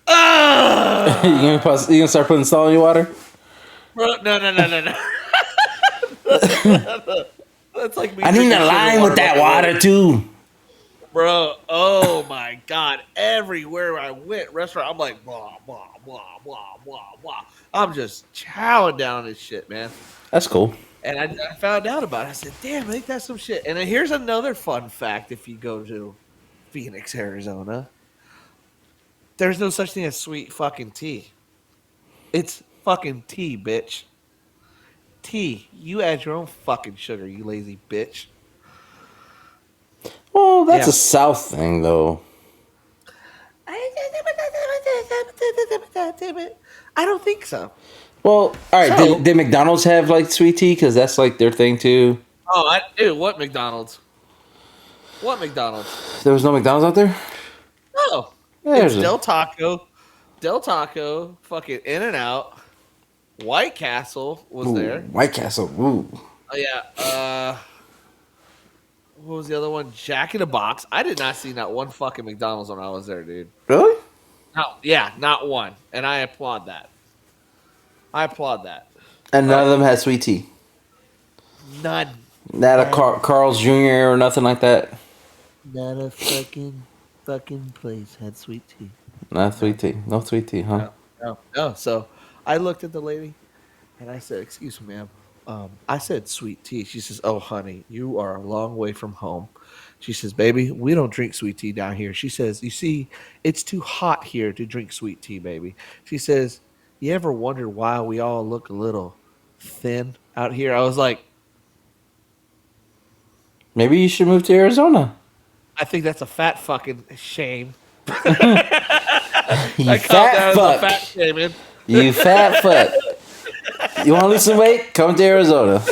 ah. You gonna start putting salt in your water? Bro, no, no, no, no, no. That's like me I need drinking a sugar lime with water like that a rose. water too. Bro, oh my God. Everywhere I went, restaurant, I'm like, blah, blah, blah, blah, blah, blah. I'm just chowing down this shit, man. That's cool. And I found out about it. I said, damn, ain't that some shit? And then here's another fun fact if you go to Phoenix, Arizona. There's no such thing as sweet fucking tea. It's fucking tea, bitch. Tea. You add your own fucking sugar, you lazy bitch. Well, that's a Yeah. South thing, though. I don't think so. Well, all right. So, Did McDonald's have like sweet tea? Because that's like their thing too. dude, what McDonald's? What McDonald's? There was no McDonald's out there. No, it's There's a Del Taco, fucking In and Out. White Castle was ooh, there. White Castle. Ooh, Oh yeah. What was the other one? Jack in the Box. I did not see not one fucking McDonald's when I was there, dude. really? No, yeah, not one. And I applaud that. I applaud that. And none of But them had sweet tea. none. Not a None. Carl's Jr. or nothing like that. Not a fucking place had sweet tea. Not sweet None. tea. No sweet tea, huh? No. No. No. So I looked at the lady and I said, "Excuse me, ma'am." I said sweet tea. She says, "Oh, honey, you are a long way from home." She says, "Baby, we don't drink sweet tea down here." She says, "You see, it's too hot here to drink sweet tea, baby." She says, "You ever wondered why we all look a little thin out here?" I was like, Maybe you should move to Arizona. "I think that's a fat fucking shame." You I called fat that as a fuck. fat shaming. You fat fuck. You want to lose some weight? Come to Arizona.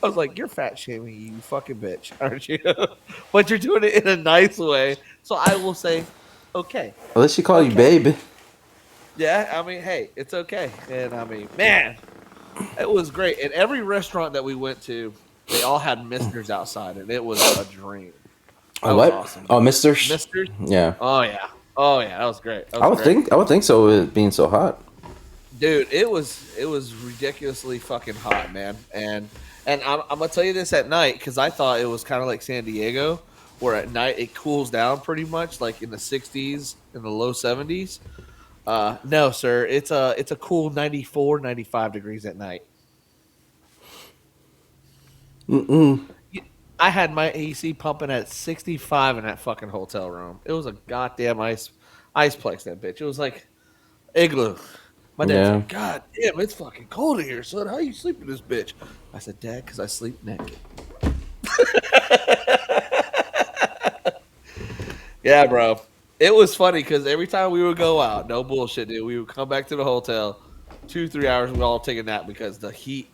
I was like, "You're fat shaming, you fucking bitch, aren't you?" But you're doing it in a nice way. So I will say, okay, At least she call you okay, baby. yeah. I mean, hey, it's okay. And I mean, man, it was great. And every restaurant that we went to, they all had misters outside, and it was a dream. Oh, That was what? awesome, Oh, dude. misters. Misters. Yeah. Oh yeah. Oh yeah. That was great. That I was would great. think. I would think so. With it being so hot. Dude, it was ridiculously fucking hot, man. And I'm gonna tell you this at night because I thought it was kind of like San Diego, where at night it cools down pretty much, like in the 60s and the low 70s. No, sir, it's a cool 94, 95 degrees at night. Mm-mm. I had my AC pumping at 65 in that fucking hotel room. It was a goddamn ice place, that bitch. It was like igloo. My dad's Yeah. like, God damn, it's fucking cold in here, son. How you sleep in this bitch? I said, Dad, because I sleep naked. Yeah, bro. It was funny because every time we would go out, no bullshit, dude, we would come back to the hotel, 2, 3 hours, we'd all take a nap because the heat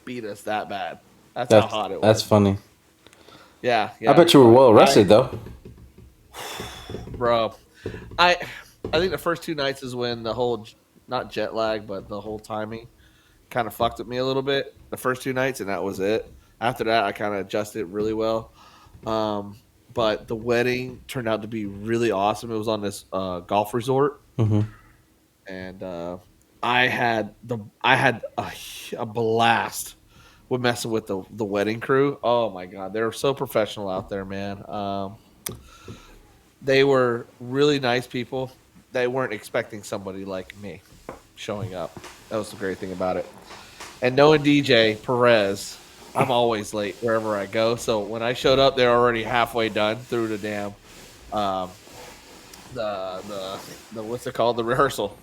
beat us that bad. That's how hot it That's was. funny. Yeah, I yeah. bet you were But well rested though. bro, I, I think the first 2 nights is when the whole, not jet lag, but the whole timing kind of fucked with me a little bit. The first 2 nights, and that was it. After that, I kind of adjusted really well. Um, but the wedding turned out to be really awesome. It was on this golf resort, and I had a blast with messing with the wedding crew. Oh my god, they're so professional out there, man. They were really nice people. They weren't expecting somebody like me showing up. That was the great thing about it. And knowing DJ Perez, I'm always late wherever I go. So when I showed up, they're already halfway done through the damn um, the what's it called, the rehearsal.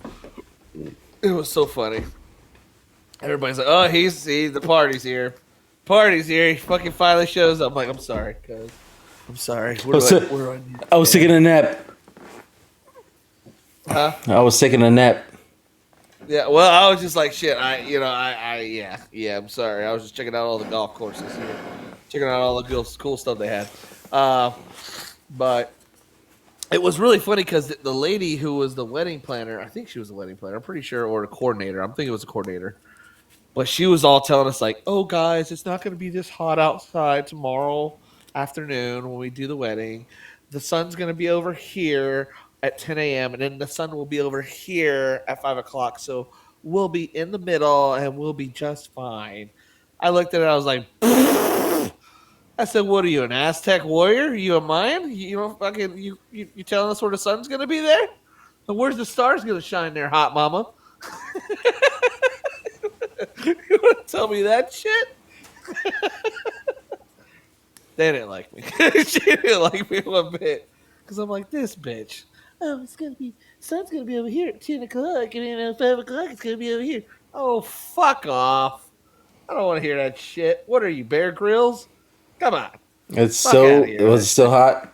It was so funny. Everybody's like, "Oh, the party's here, party's here." He fucking finally shows up. I'm like, "I'm sorry, cuz I'm sorry. I was, Where do I need to I was taking stand?" a nap. Huh? I was taking a nap. Yeah. Well, I was just like, "Shit." Yeah. I'm sorry. I was just checking out all the golf courses here, checking out all the cool stuff they had. Uh, but it was really funny because the lady who was the wedding planner, I think she was the wedding planner, I'm pretty sure, or the coordinator. I'm thinking it was a coordinator. But she was all telling us like, "Oh, guys, it's not going to be this hot outside tomorrow afternoon when we do the wedding. The sun's going to be over here at 10 a.m. and then the sun will be over here at 5 o'clock. So we'll be in the middle and we'll be just fine." I looked at it. I was like, I said, "What are you, an Aztec warrior? Are you a Mayan? You know, fucking, you telling us where the sun's going to be there? And where's the stars going to shine there, hot mama?" You want to tell me that shit? They didn't like me. She didn't like me one bit because I'm like, this bitch. Oh, it's gonna be sun's gonna be over here at 10 o'clock, and then at 5 o'clock it's gonna be over here. Oh, fuck off! I don't want to hear that shit. What are you, Bear Grylls? Come on, It's fuck out of so. here with Was it that still shit. hot?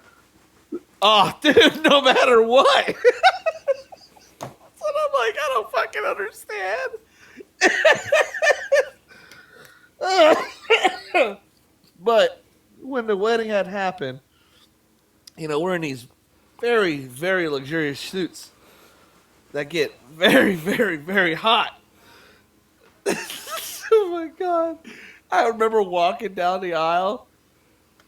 Oh, dude, no matter what. So I'm like, I don't fucking understand. But when the wedding had happened, we're in these very, very luxurious suits that get very, very, very hot. Oh my god! I remember walking down the aisle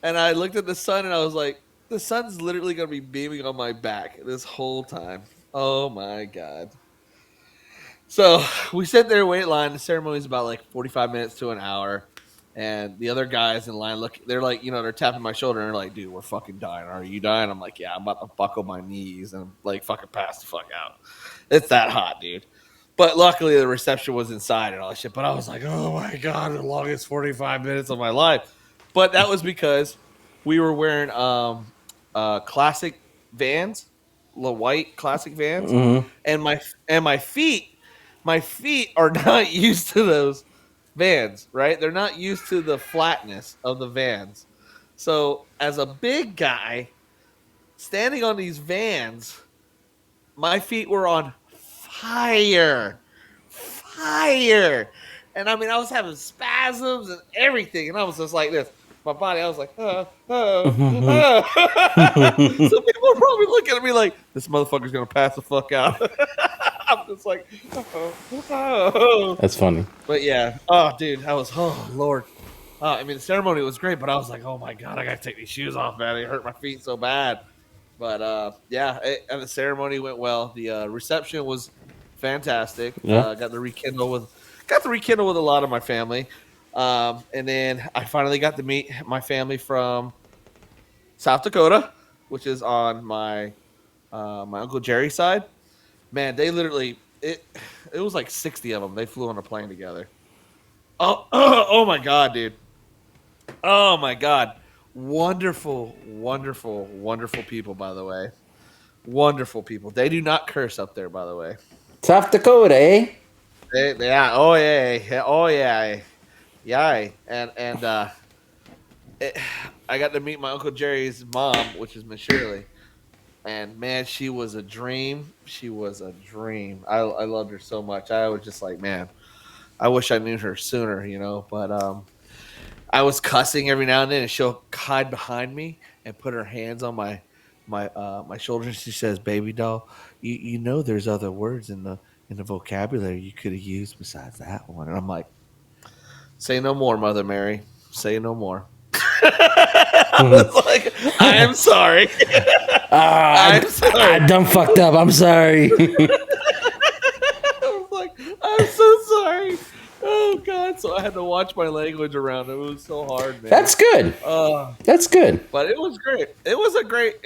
and I looked at the sun and I was like, "The sun's literally gonna be beaming on my back this whole time." Oh my god! So we sit there, wait line. The ceremony's about like 45 minutes to an hour. And the other guys in line look, they're like, they're tapping my shoulder and they're like, "Dude, we're fucking dying. Are you dying?" I'm like, "Yeah, I'm about to buckle my knees and like fucking pass the fuck out." It's that hot, dude. But luckily the reception was inside and all that shit. But I was like, "Oh my god, the longest 45 minutes of my life." But that was because we were wearing classic Vans, the white classic Vans, and my feet are not used to those Vans, right? They're not used to the flatness of the Vans. So as a big guy standing on these Vans, my feet were on fire. Fire. And I mean, I was having spasms and everything. And I was just like this. My body, I was like, oh, oh, oh. So people are probably looking at me like, this motherfucker's going to pass the fuck out. I'm just like, oh, oh. That's funny. But yeah. Oh, dude, oh, Lord. I mean, the ceremony was great, but I was like, oh my God, I got to take these shoes off, man. They hurt my feet so bad. But yeah, and the ceremony went well. The reception was fantastic. Yeah. Got to rekindle with a lot of my family, and then I finally got to meet my family from South Dakota, which is on my uncle Jerry's side. Man, they literally it was like 60 of them. They flew on a plane together. Oh, oh my God, dude. Oh my God. Wonderful, wonderful, wonderful people, by the way. Wonderful people. They do not curse up there, by the way. South Dakota, eh? Yeah. Oh yeah. Oh yeah. Yeah. And it, I got to meet my uncle Jerry's mom, which is Miss Shirley, And man, she was a dream. She was a dream. I loved her so much. I was just like, man, I wish I knew her sooner, you know. But I was cussing every now and then, and she'll hide behind me and put her hands on my shoulders. She says, "Baby doll, you know there's other words in the vocabulary you could have used besides that one." And I'm like, "Say no more, Mother Mary. Say no more." I was like, "I am sorry. I'm I sorry." done fucked up. I'm sorry. I was like, "I'm so sorry." Oh God! So I had to watch my language around. It was so hard, man. That's good. Uh, That's good. But it was great. It was a great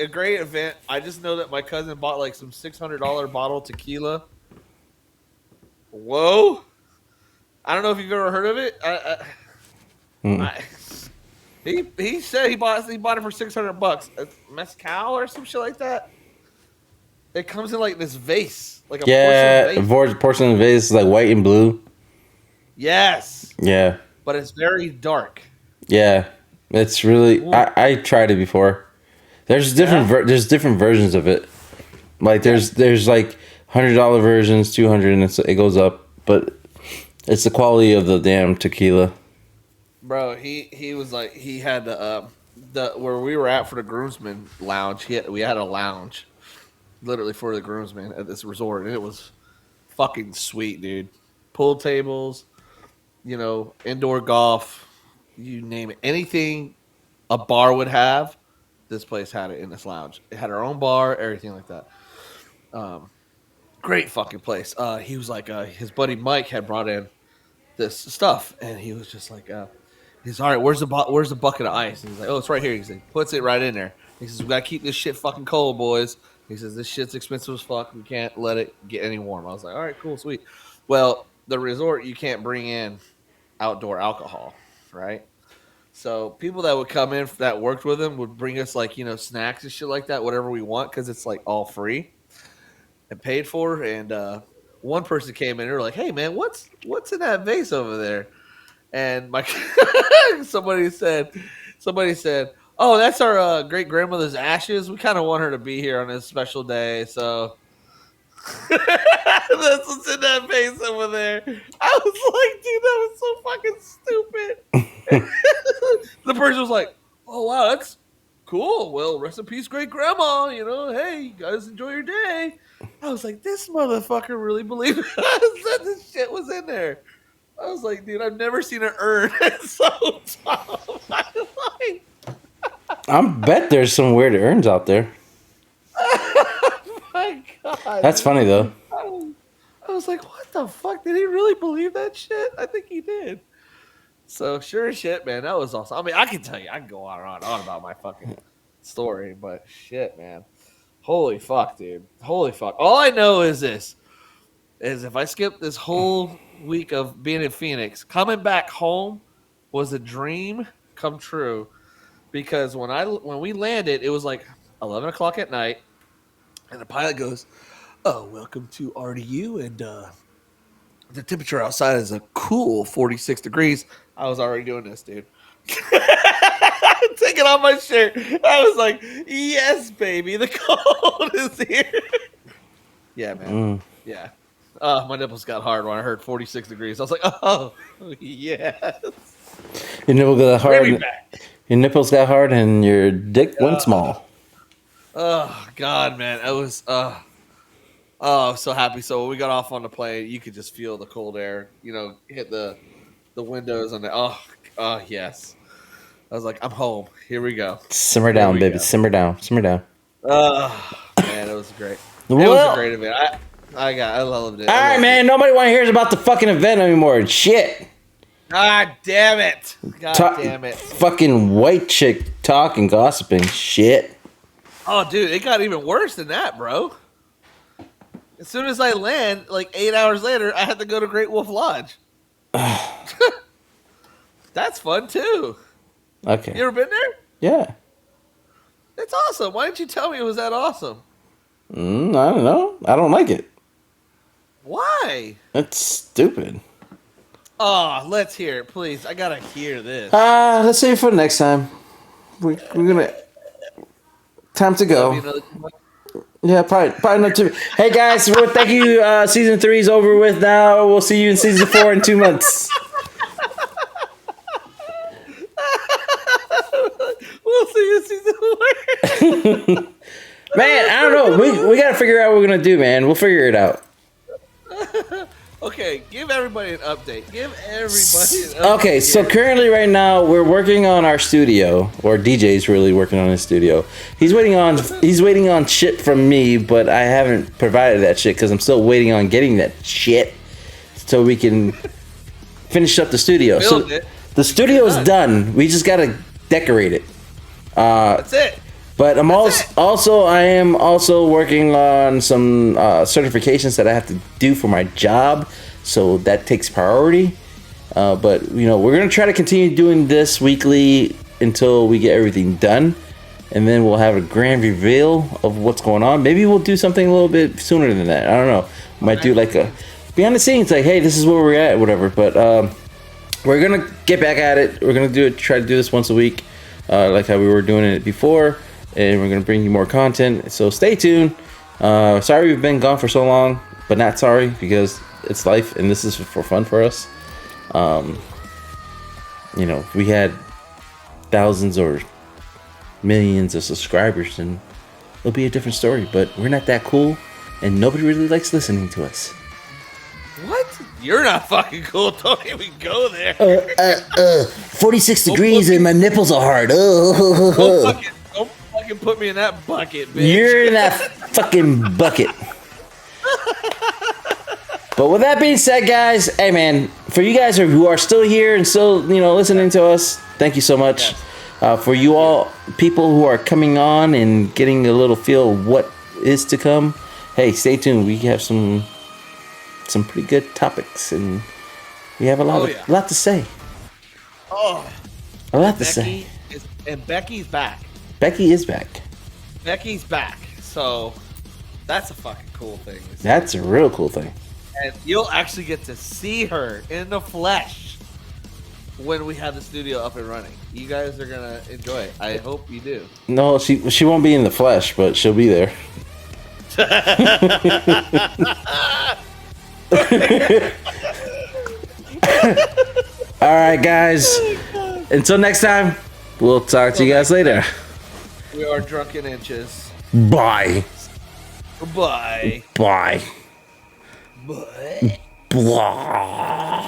event. I just know that my cousin bought like some $600 bottle tequila. Whoa! I don't know if you've ever heard of it. I he said he bought it for $600. It's mezcal or some shit like that. It comes in like this vase, like a porcelain Yeah, vase. porcelain vase is like white and blue. Yes, Yeah, but it's very dark. yeah. It's really. Ooh, I tried it before. There's yeah, there's different versions of it. Like yeah, there's like $100 versions, 200, and it goes up. But it's the quality of the damn tequila. bro. He was like he had the where we were at for the groomsmen lounge. We had a lounge literally for the groomsmen at this resort, and it was fucking sweet, dude. Pool tables, indoor golf, you name it, anything a bar would have. This place had it in this lounge. It had our own bar, everything like that. Um, Great fucking place. He was like, his buddy Mike had brought in this stuff, and he was just like, he's all right. Where's the bucket of ice? And he's like, oh, it's right here. He puts it right in there. He says, we gotta keep this shit fucking cold, boys. He says this shit's expensive as fuck. We can't let it get any warm. I was like, all right, cool, sweet. Well, the resort you can't bring in outdoor alcohol, right? So people that would come in that worked with him would bring us like snacks and shit like that, whatever we want, because it's like all free and paid for. And one person came in, and they're like, "Hey man, what's in that vase over there?" And my somebody said, "Oh, that's our great grandmother's ashes. We kind of want her to be here on this special day, so." That's what's in that vase over there. I was like, dude, that was so fucking stupid. The person was like, "Oh wow, that's cool. Well, rest in peace, great grandma. Hey, you guys enjoy your day." I was like, this motherfucker really believed that this shit was in there. I was like, dude, I've never seen an urn so tough. I was like, I bet there's some weird urns out there. oh my god, That's dude. funny though. I was like, what the fuck? Did he really believe that shit? I think he did. So sure as shit, man. That was awesome. I mean, I can tell you, I can go on and on and on about my fucking story, but shit, man. Holy fuck, dude. Holy fuck. All I know is this is if I skip this whole week of being in Phoenix, coming back home was a dream come true. Because when we landed, it was like 11 o'clock at night, and the pilot goes, "Oh, welcome to RDU, and the temperature outside is a cool 46 degrees." I was already doing this, dude. Taking off my shirt. I was like, yes, baby, the cold is here. Yeah, man. Mm. Yeah. My nipples got hard when I heard 46 degrees. I was like, oh, yes. Your nipple got Bring me hard. back. Your nipples got hard, and your dick went Uh, small. oh, God, man. I was, I was so happy. So when we got off on the plane, you could just feel the cold air, hit the windows and yes. I was like, I'm home. Here we go. Simmer Here down, we baby. go. Simmer down. Simmer down. Man, it was great. It was a Well, great event. I loved it. all I right, loved it. man. Nobody want to hear about the fucking event anymore. Shit. God damn it. God damn it. Fucking white chick talking, gossiping. Shit. Oh, dude, it got even worse than that, bro. As soon as I land, like 8 hours later, I had to go to Great Wolf Lodge. That's fun too. Okay. You ever been there? Yeah. It's awesome. Why didn't you tell me it was that awesome? I don't know. I don't like it. Why? That's stupid. Oh, let's hear it, please. I gotta hear this. Let's save it for next time. We're gonna. Time to Love go. you, another. Yeah, probably not too. Hey guys, well, thank you. Season 3 is over with now. We'll see you in season 4 in 2 months. We'll see you season 4. Man, I don't know. We got to figure out what we're gonna do, man. We'll figure it out. Okay, give everybody an update. Give everybody an update. Okay, so here. currently right now we're working on our studio, or DJ's really working on his studio. He's waiting on shit from me, but I haven't provided that shit because I'm still waiting on getting that shit so we can finish up the studio. Build So it. the studio's done. We just gotta decorate it. That's it. But I am it. also working on some certifications that I have to do for my job, so that takes priority. But we're gonna try to continue doing this weekly until we get everything done, and then we'll have a grand reveal of what's going on. Maybe we'll do something a little bit sooner than that. I don't know. Might do like a behind the scenes, like, hey, this is where we're at, whatever. But we're gonna get back at it. We're gonna try to do this once a week, like how we were doing it before. And we're going to bring you more content, so stay tuned. Sorry we've been gone for so long, but not sorry, because it's life and this is for fun for us. We had thousands or millions of subscribers and it'll be a different story, but we're not that cool and nobody really likes listening to us. What? You're not fucking cool. Don't even go there. 46 degrees and my nipples are hard. Don't fucking put me in that bucket, bitch. You're in that fucking bucket. But with that being said, guys, hey man, for you guys who are still here and still listening to us, thank you so much. Yes. For you all people who are coming on and getting a little feel of what is to come, hey, stay tuned. We have some pretty good topics and we have a lot to say. Oh, a lot to say. And Becky's back. Becky is back. Becky's back. So that's a fucking cool thing. That's a real cool thing. And you'll actually get to see her in the flesh when we have the studio up and running. You guys are gonna enjoy it. I hope you do. No, she won't be in the flesh, but she'll be there. All right, guys. Until next time, we'll talk to you guys later. We are Drunken Inches. Bye. Bye. Bye. Bye. Blah.